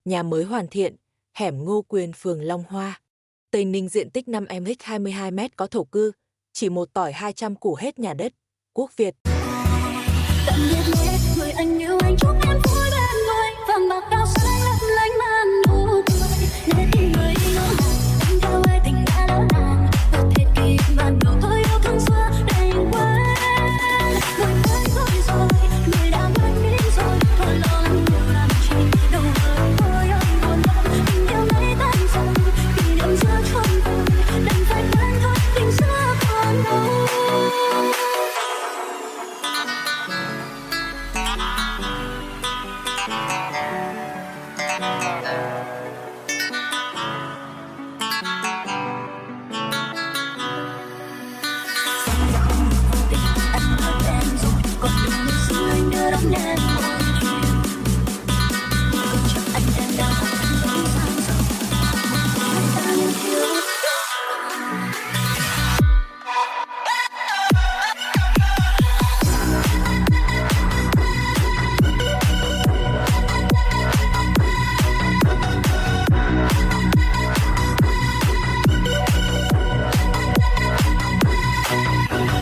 nhà mới hoàn thiện, hẻm Ngô Quyền phường Long Hoa. Tây Ninh diện tích 5 m 22 m có thổ cư, chỉ một tỏi 200 củ hết nhà đất. Quốc Việt. Tạm biệt nhé, người anh yêu anh chúc em vui bên người, vàng bạc cao sang lấp lánh mang nụ cười. Để tìm người ngỡ ngàng, anh theo ai tình đã lỡ nàng, vượt thế kỷ ban đầu tôi yêu thương xưa đành quên. Người quên rồi, người đã quên đi rồi, thôi lo lắng nhiều làm chi, đâu ngờ thôi anh buồn lòng, tình yêu mấy tan dần, kỷ niệm xưa chôn vùi, đành phải quên thôi tình xưa còn đâu. Thank you.